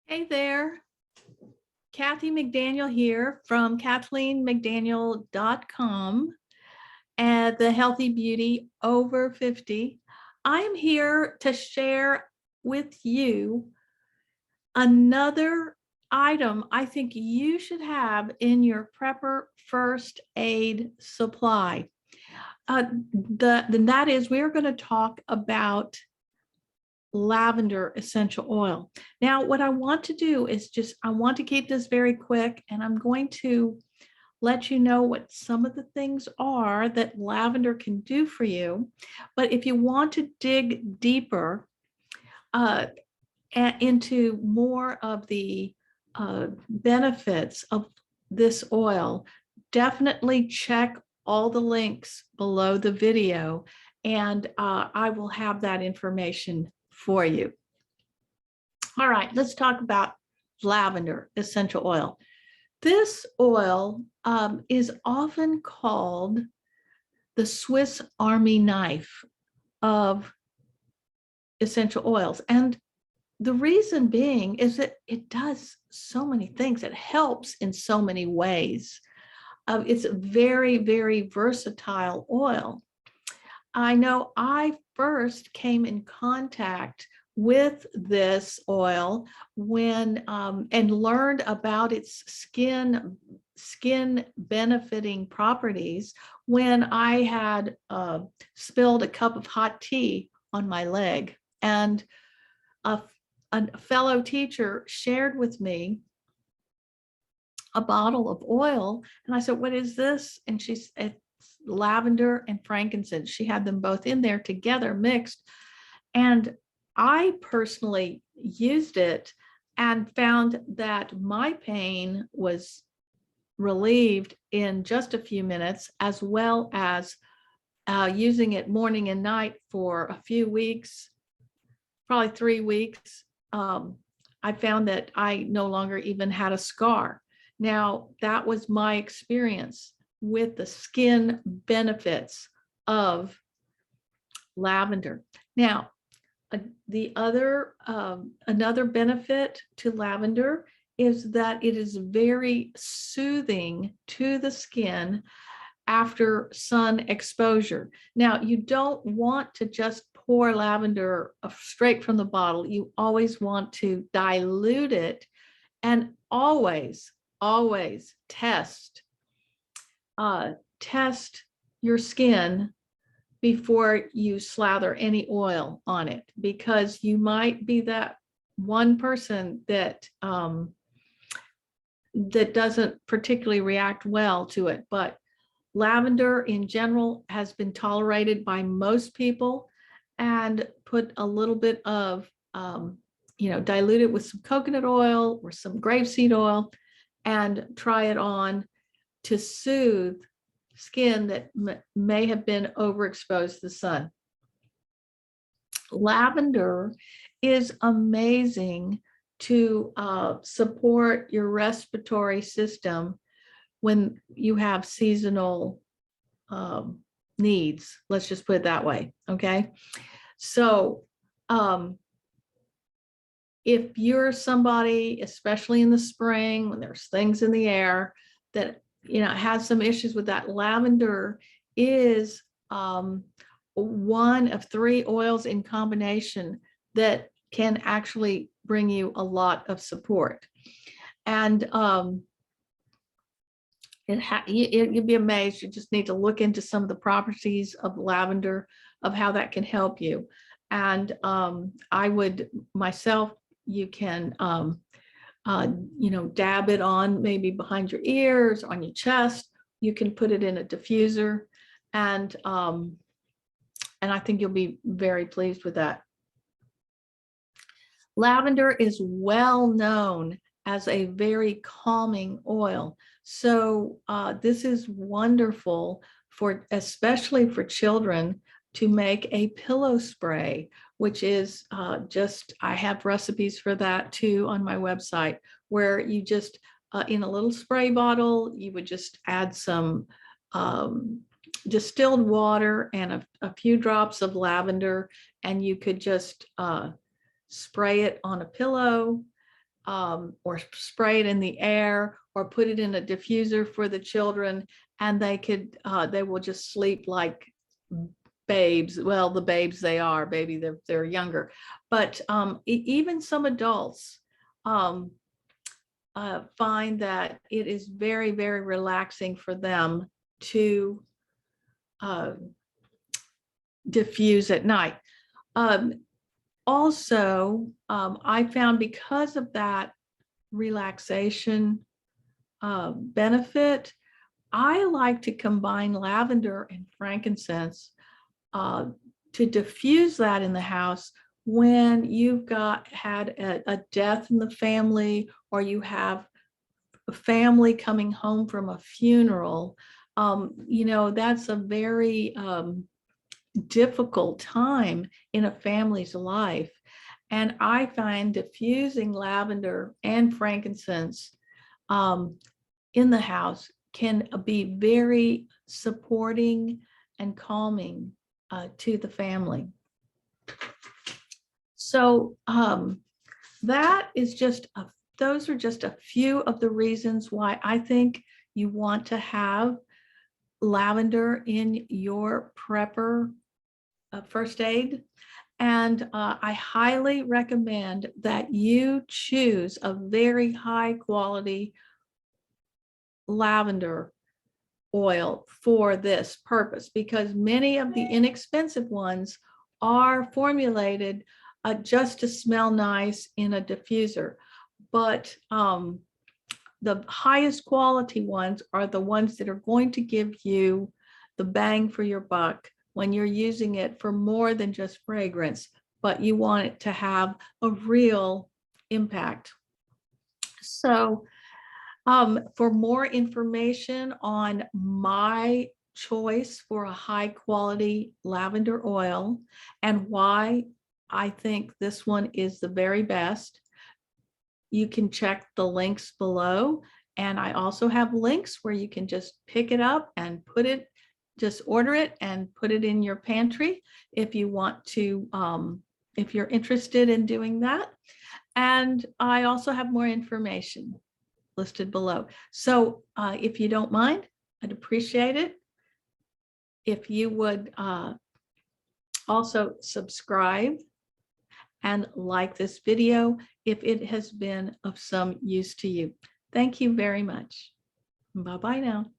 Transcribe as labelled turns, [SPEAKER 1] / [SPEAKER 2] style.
[SPEAKER 1] Hey there, Kathy McDaniel here from KathleenMcDaniel.com and the Healthy Beauty Over 50. I'm here to share with you another item I think you should have in your prepper first aid supply. That is, we're going to talk about lavender essential oil. Now, what I want to do is I want to keep this very quick, and I'm going to let you know what some of the things are that lavender can do for you. But if you want to dig deeper into more of the benefits of this oil, definitely check all the links below the video, and I will have that information for you. All right, let's talk about lavender essential oil. This oil is often called the Swiss Army knife of essential oils. And the reason being is that it does so many things. It helps in so many ways. It's a very, very versatile oil. I know I first came in contact with this oil when and learned about its skin benefiting properties when I had spilled a cup of hot tea on my leg, and a fellow teacher shared with me a bottle of oil, and I said, "What is this?" And she said, lavender and frankincense. She had them both in there together mixed. And I personally used it and found that my pain was relieved in just a few minutes, as well as using it morning and night for a few weeks, probably 3 weeks. I found that I no longer even had a scar. Now, that was my experience with the skin benefits of lavender. Now, another benefit to lavender is that it is very soothing to the skin after sun exposure. Now, you don't want to just pour lavender straight from the bottle. You always want to dilute it, and always test your skin before you slather any oil on it, because you might be that one person that that doesn't particularly react well to it. But lavender in general has been tolerated by most people, and put a little bit of dilute it with some coconut oil or some grapeseed oil and try it on to soothe skin that may have been overexposed to the sun. Lavender is amazing to support your respiratory system when you have seasonal needs. Let's just put it that way, okay? So if you're somebody, especially in the spring when there's things in the air that has some issues with that, lavender is one of 3 oils in combination that can actually bring you a lot of support. And you'd be amazed. You just need to look into some of the properties of lavender, of how that can help you. And I would myself, you can dab it on maybe behind your ears, on your chest. You can put it in a diffuser, and I think you'll be very pleased with that. Lavender is well known as a very calming oil. So this is wonderful especially for children, to make a pillow spray, which is I have recipes for that too on my website, where you just, in a little spray bottle, you would just add some distilled water and a few drops of lavender, and you could just spray it on a pillow. or spray it in the air or put it in a diffuser for the children, and they will just sleep like babes. Well, the babes they are, baby, they're younger, but even some adults find that it is very, very relaxing for them to diffuse at night. Also, I found because of that relaxation benefit, I like to combine lavender and frankincense to diffuse that in the house when you've had a death in the family, or you have a family coming home from a funeral. That's a very difficult time in a family's life. And I find diffusing lavender and frankincense in the house can be very supporting and calming to the family. So that is those are just a few of the reasons why I think you want to have lavender in your prepper first aid. And I highly recommend that you choose a very high quality lavender oil for this purpose, because many of the inexpensive ones are formulated just to smell nice in a diffuser. But the highest quality ones are the ones that are going to give you the bang for your buck when you're using it for more than just fragrance, but you want it to have a real impact. So for more information on my choice for a high quality lavender oil and why I think this one is the very best, you can check the links below. And I also have links where you can just pick it up and just order it and put it in your pantry if you want to, if you're interested in doing that. And I also have more information listed below. So if you don't mind, I'd appreciate it if you would also subscribe and like this video if it has been of some use to you. Thank you very much. Bye-bye now.